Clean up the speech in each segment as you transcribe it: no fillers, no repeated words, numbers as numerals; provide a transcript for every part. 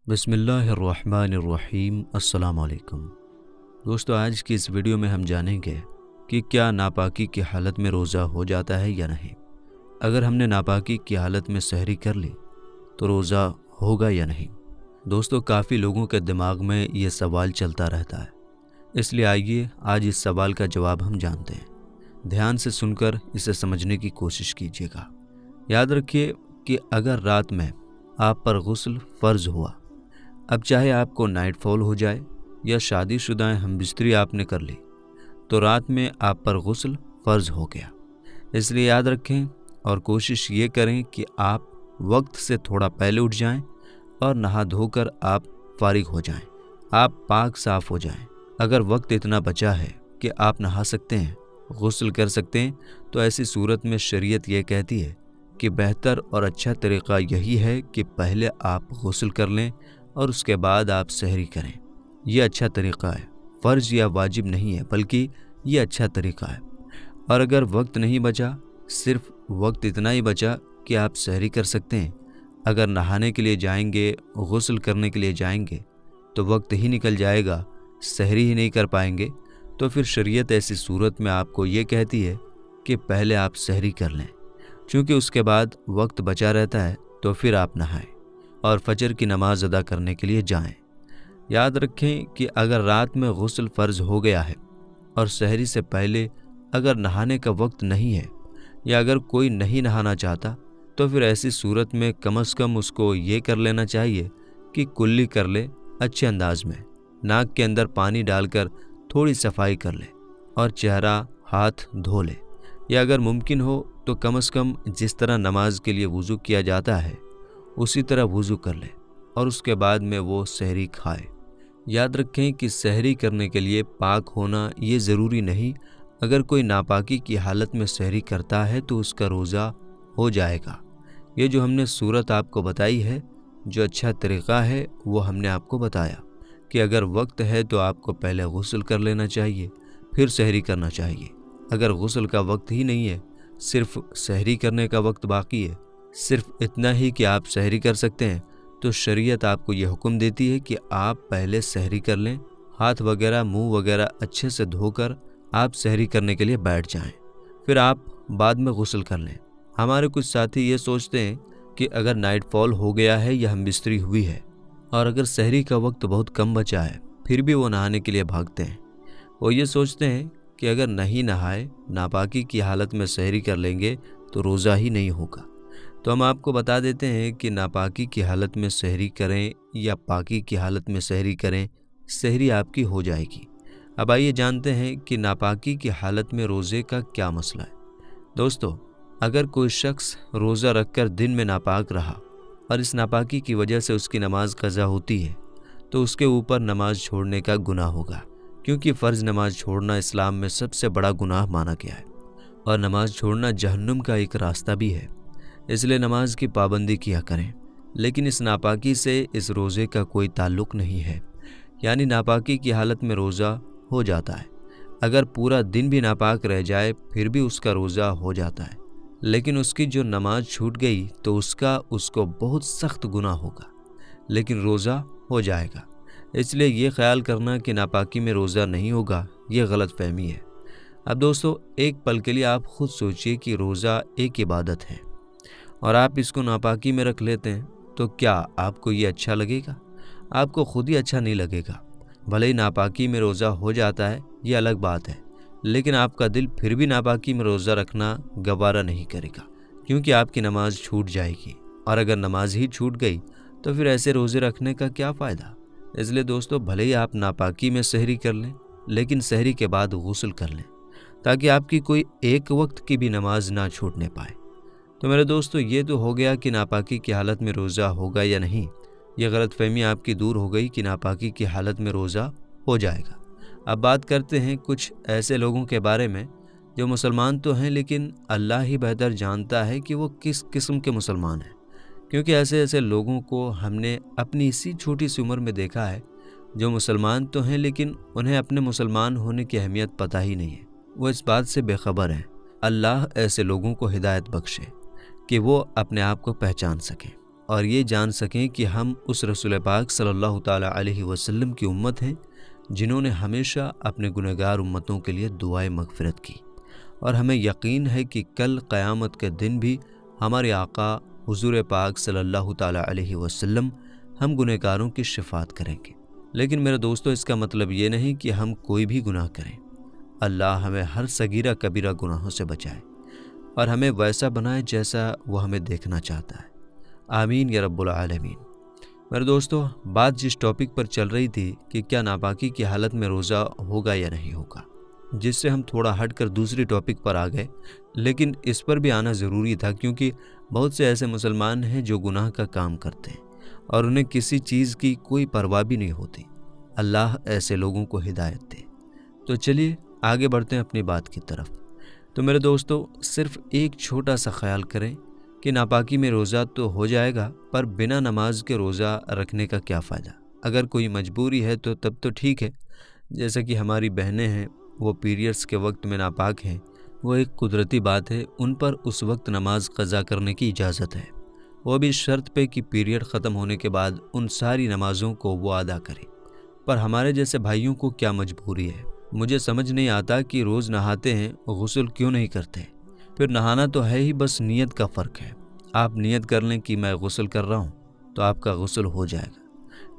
बिस्मिल्लाहिर्रहमानिर्रहीम। अस्सलाम वालेकुम दोस्तों, आज की इस वीडियो में हम जानेंगे कि क्या नापाकी की हालत में रोज़ा हो जाता है या नहीं। अगर हमने नापाकी की हालत में सहरी कर ली तो रोज़ा होगा या नहीं। दोस्तों, काफ़ी लोगों के दिमाग में ये सवाल चलता रहता है, इसलिए आइए आज इस सवाल का जवाब हम जानते हैं। ध्यान से सुनकर इसे समझने की कोशिश कीजिएगा। याद रखिए कि अगर रात में आप पर गुस्ल फ़र्ज़ हुआ, अब चाहे आपको नाइट फॉल हो जाए या शादीशुदा हमबिस्तरी आपने कर ली, तो रात में आप पर गुस्ल फ़र्ज़ हो गया। इसलिए याद रखें और कोशिश ये करें कि आप वक्त से थोड़ा पहले उठ जाएं और नहा धोकर आप फारिग हो जाएं, आप पाक साफ़ हो जाएं। अगर वक्त इतना बचा है कि आप नहा सकते हैं, गुस्ल कर सकते हैं, तो ऐसी सूरत में शरीयत ये कहती है कि बेहतर और अच्छा तरीक़ा यही है कि पहले आप गुस्ल कर लें और उसके बाद आप सहरी करें। यह अच्छा तरीक़ा है, फ़र्ज़ या वाजिब नहीं है, बल्कि ये अच्छा तरीक़ा है। और अगर वक्त नहीं बचा, सिर्फ वक्त इतना ही बचा कि आप सहरी कर सकते हैं, अगर नहाने के लिए जाएंगे, गुस्ल करने के लिए जाएंगे तो वक्त ही निकल जाएगा, सहरी ही नहीं कर पाएंगे, तो फिर शरीयत ऐसी सूरत में आपको ये कहती है कि पहले आप सहरी कर लें। चूँकि उसके बाद वक्त बचा रहता है, तो फिर आप नहाएं और फजर की नमाज अदा करने के लिए जाएं। याद रखें कि अगर रात में गुस्ल फ़र्ज़ हो गया है और सहरी से पहले अगर नहाने का वक्त नहीं है, या अगर कोई नहीं नहाना चाहता, तो फिर ऐसी सूरत में कम से कम उसको ये कर लेना चाहिए कि कुल्ली कर ले, अच्छे अंदाज में नाक के अंदर पानी डालकर थोड़ी सफाई कर ले और चेहरा हाथ धो ले, या अगर मुमकिन हो तो कम से कम जिस तरह नमाज के लिए वज़ू किया जाता है उसी तरह वज़ू कर ले और उसके बाद में वो सहरी खाए। याद रखें कि सहरी करने के लिए पाक होना ये ज़रूरी नहीं। अगर कोई नापाकी की हालत में सहरी करता है तो उसका रोज़ा हो जाएगा। ये जो हमने सूरत आपको बताई है, जो अच्छा तरीक़ा है, वो हमने आपको बताया कि अगर वक्त है तो आपको पहले गुस्ल कर लेना चाहिए, फिर सहरी करना चाहिए। अगर गुस्ल का वक्त ही नहीं है, सिर्फ सहरी करने का वक्त बाकी है, सिर्फ इतना ही कि आप सहरी कर सकते हैं, तो शरीयत आपको ये हुक्म देती है कि आप पहले सहरी कर लें, हाथ वगैरह मुंह वगैरह अच्छे से धोकर आप सहरी करने के लिए बैठ जाएं, फिर आप बाद में गुस्ल कर लें। हमारे कुछ साथी ये सोचते हैं कि अगर नाइट फॉल हो गया है या हमबिस्तरी हुई है और अगर सहरी का वक्त बहुत कम बचा है, फिर भी वो नहाने के लिए भागते हैं। वो ये सोचते हैं कि अगर नहीं नहाए, नापाकी की हालत में सहरी कर लेंगे तो रोज़ा ही नहीं होगा। तो हम आपको बता देते हैं कि नापाकी की हालत में सहरी करें या पाकी की हालत में सहरी करें, सहरी आपकी हो जाएगी। अब आइए जानते हैं कि नापाकी की हालत में रोज़े का क्या मसला है। दोस्तों, अगर कोई शख्स रोज़ा रखकर दिन में नापाक रहा और इस नापाकी की वजह से उसकी नमाज क़ज़ा होती है, तो उसके ऊपर नमाज छोड़ने का गुनाह होगा, क्योंकि फ़र्ज़ नमाज छोड़ना इस्लाम में सबसे बड़ा गुनाह माना गया है और नमाज छोड़ना जहन्नुम का एक रास्ता भी है। इसलिए नमाज की पाबंदी किया करें। लेकिन इस नापाकी से इस रोज़े का कोई ताल्लुक़ नहीं है, यानी नापाकी की हालत में रोज़ा हो जाता है। अगर पूरा दिन भी नापाक रह जाए फिर भी उसका रोज़ा हो जाता है, लेकिन उसकी जो नमाज छूट गई तो उसको बहुत सख्त गुनाह होगा, लेकिन रोज़ा हो जाएगा। इसलिए ये ख्याल करना कि नापाकी में रोज़ा नहीं होगा, ये गलत फहमी है। अब दोस्तों, एक पल के लिए आप खुद सोचिए कि रोज़ा एक इबादत है और आप इसको नापाकी में रख लेते हैं, तो क्या आपको ये अच्छा लगेगा? आपको खुद ही अच्छा नहीं लगेगा। भले ही नापाकी में रोज़ा हो जाता है, ये अलग बात है, लेकिन आपका दिल फिर भी नापाकी में रोज़ा रखना गवारा नहीं करेगा, क्योंकि आपकी नमाज छूट जाएगी और अगर नमाज ही छूट गई तो फिर ऐसे रोज़े रखने का क्या फ़ायदा। इसलिए दोस्तों, भले ही आप नापाकी में सहरी कर लें, लेकिन सहरी के बाद गुस्ल कर लें, ताकि आपकी कोई एक वक्त की भी नमाज ना छूटने पाए। तो मेरे दोस्तों, ये तो हो गया कि नापाकी की हालत में रोज़ा होगा या नहीं। ये गलतफहमी आपकी दूर हो गई कि नापाकी की हालत में रोज़ा हो जाएगा। अब बात करते हैं कुछ ऐसे लोगों के बारे में जो मुसलमान तो हैं, लेकिन अल्लाह ही बेहतर जानता है कि वो किस किस्म के मुसलमान हैं, क्योंकि ऐसे ऐसे लोगों को हमने अपनी इसी छोटी सी उम्र में देखा है जो मुसलमान तो हैं, लेकिन उन्हें अपने मुसलमान होने की अहमियत पता ही नहीं है। वो इस बात से बेखबर हैं। अल्लाह ऐसे लोगों को हिदायत बख्शे कि वो अपने आप को पहचान सकें। اور یہ جان سکیں کہ ہم اس رسول پاک صلی اللہ تعالیٰ علیہ وسلم کی امت ہیں جنہوں نے ہمیشہ اپنے گنہگار امتوں کے لیے دعائے مغفرت کی، اور ہمیں یقین ہے کہ کل قیامت کے دن بھی ہمارے آقا حضور پاک صلی اللہ تعالیٰ علیہ وسلم ہم گنہگاروں کی شفاعت کریں گے۔ لیکن میرے دوستو، اس کا مطلب یہ نہیں کہ ہم کوئی بھی گناہ کریں۔ اللہ ہمیں ہر صغیرہ کبیرہ گناہوں سے بچائے اور ہمیں ویسا بنائے جیسا وہ ہمیں دیکھنا چاہتا ہے۔ آمین یا رب العالمین۔ میرے دوستو، بات جس ٹاپک پر چل رہی تھی کہ کیا ناپاکی کی حالت میں روزہ ہوگا یا نہیں ہوگا، جس سے ہم تھوڑا ہٹ کر دوسری ٹاپک پر آ گئے، لیکن اس پر بھی آنا ضروری تھا کیونکہ بہت سے ایسے مسلمان ہیں جو گناہ کا کام کرتے ہیں اور انہیں کسی چیز کی کوئی پرواہ بھی نہیں ہوتی۔ اللہ ایسے لوگوں کو ہدایت دے۔ تو چلیے آگے بڑھتے ہیں اپنی بات کی طرف۔ تو میرے دوستو، صرف ایک چھوٹا سا خیال کریں کہ ناپاکی میں روزہ تو ہو جائے گا، پر بنا نماز کے روزہ رکھنے کا کیا فائدہ؟ اگر کوئی مجبوری ہے تو تب تو ٹھیک ہے، جیسا کہ ہماری بہنیں ہیں وہ پیریڈز کے وقت میں ناپاک ہیں، وہ ایک قدرتی بات ہے، ان پر اس وقت نماز قضا کرنے کی اجازت ہے، وہ بھی شرط پہ کہ پیریڈ ختم ہونے کے بعد ان ساری نمازوں کو وہ ادا کرے۔ پر ہمارے جیسے بھائیوں کو کیا مجبوری ہے؟ مجھے سمجھ نہیں آتا کہ روز نہاتے ہیں، غسل کیوں نہیں کرتے؟ پھر نہانا تو ہے ہی، بس نیت کا فرق ہے۔ آپ نیت کر لیں کہ میں غسل کر رہا ہوں تو آپ کا غسل ہو جائے گا۔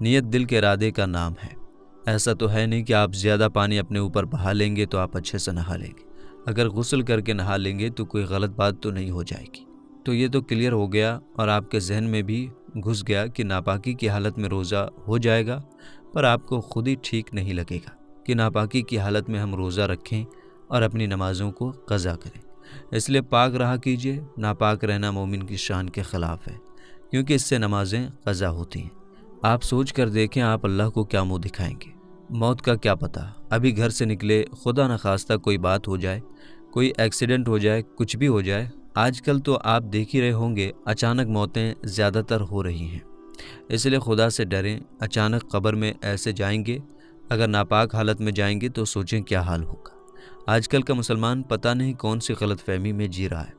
نیت دل کے ارادے کا نام ہے۔ ایسا تو ہے نہیں کہ آپ زیادہ پانی اپنے اوپر بہا لیں گے تو آپ اچھے سے نہا لیں گے۔ اگر غسل کر کے نہا لیں گے تو کوئی غلط بات تو نہیں ہو جائے گی۔ تو یہ تو کلیئر ہو گیا اور آپ کے ذہن میں بھی گھس گیا کہ ناپاکی کی حالت میں روزہ ہو جائے گا، پر آپ کو خود ہی ٹھیک نہیں لگے گا کہ ناپاکی کی حالت میں ہم روزہ رکھیں اور اپنی نمازوں کو قضا کریں۔ اس لیے پاک رہا کیجیے۔ ناپاک رہنا مومن کی شان کے خلاف ہے، کیونکہ اس سے نمازیں قضا ہوتی ہیں۔ آپ سوچ کر دیکھیں، آپ اللہ کو کیا منہ دکھائیں گے؟ موت کا کیا پتہ، ابھی گھر سے نکلے، خدا نخواستہ کوئی بات ہو جائے، کوئی ایکسیڈنٹ ہو جائے، کچھ بھی ہو جائے۔ آج کل تو آپ دیکھ ہی رہے ہوں گے، اچانک موتیں زیادہ تر ہو رہی ہیں۔ اس لیے خدا سے ڈریں۔ اچانک قبر میں ایسے جائیں گے، اگر ناپاک حالت میں جائیں گے تو سوچیں کیا حال ہوگا۔ آج کل کا مسلمان پتہ نہیں کون سی غلط فہمی میں جی رہا ہے،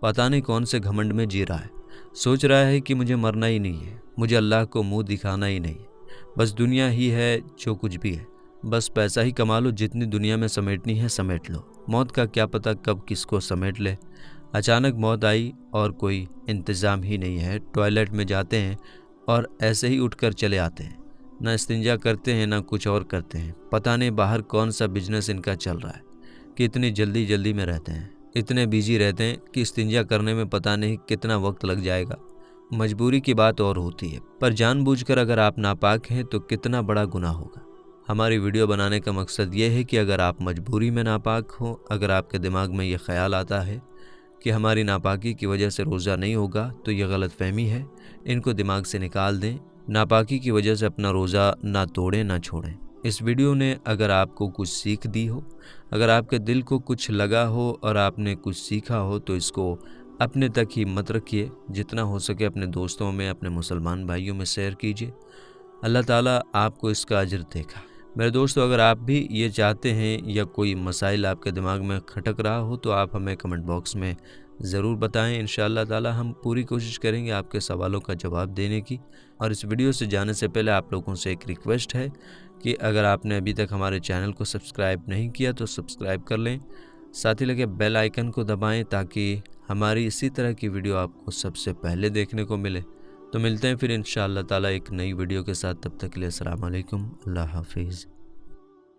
پتہ نہیں کون سے گھمنڈ میں جی رہا ہے، سوچ رہا ہے کہ مجھے مرنا ہی نہیں ہے، مجھے اللہ کو منہ دکھانا ہی نہیں ہے، بس دنیا ہی ہے جو کچھ بھی ہے، بس پیسہ ہی کما لو، جتنی دنیا میں سمیٹنی ہے سمیٹ لو۔ موت کا کیا پتہ کب کس کو سمیٹ لے۔ اچانک موت آئی اور کوئی انتظام ہی نہیں ہے، ٹوائلٹ میں جاتے ہیں اور ایسے ہی اٹھ کر چلے آتے ہیں، نہ استنجا کرتے ہیں نہ کچھ اور کرتے ہیں۔ پتہ نہیں باہر کون سا بزنس ان کا چل رہا ہے کہ اتنی جلدی میں رہتے ہیں، اتنے بیزی رہتے ہیں کہ استنجا کرنے میں پتہ نہیں کتنا وقت لگ جائے گا۔ مجبوری کی بات اور ہوتی ہے، پر جان بوجھ کر اگر آپ ناپاک ہیں تو کتنا بڑا گناہ ہوگا۔ ہماری ویڈیو بنانے کا مقصد یہ ہے کہ اگر آپ مجبوری میں ناپاک ہوں، اگر آپ کے دماغ میں یہ خیال آتا ہے کہ ہماری ناپاکی کی وجہ سے روزہ نہیں ہوگا تو یہ غلط فہمی ہے، ان کو دماغ سے نکال دیں۔ ناپاکی کی وجہ سے اپنا روزہ نہ توڑیں نہ چھوڑیں۔ اس ویڈیو نے اگر آپ کو کچھ سیکھ دی ہو، اگر آپ کے دل کو کچھ لگا ہو اور آپ نے کچھ سیکھا ہو تو اس کو اپنے تک ہی مت رکھیے، جتنا ہو سکے اپنے دوستوں میں، اپنے مسلمان بھائیوں میں شیئر کیجیے۔ اللہ تعالیٰ آپ کو اس کا اجر دے گا۔ میرے دوستو، اگر آپ بھی یہ چاہتے ہیں یا کوئی مسائل آپ کے دماغ میں کھٹک رہا ہو تو آپ ہمیں کمنٹ باکس میں ضرور بتائیں۔ انشاءاللہ تعالیٰ ہم پوری کوشش کریں گے آپ کے سوالوں کا جواب دینے کی۔ اور اس ویڈیو سے جانے سے پہلے آپ لوگوں سے ایک ریکویسٹ ہے کہ اگر آپ نے ابھی تک ہمارے چینل کو سبسکرائب نہیں کیا تو سبسکرائب کر لیں، ساتھ ہی لگے بیل آئیکن کو دبائیں تاکہ ہماری اسی طرح کی ویڈیو آپ کو سب سے پہلے دیکھنے کو ملے۔ تو ملتے ہیں پھر انشاءاللہ تعالیٰ ایک نئی ویڈیو کے ساتھ، تب تک کے لیے السلام علیکم، اللہ حافظ۔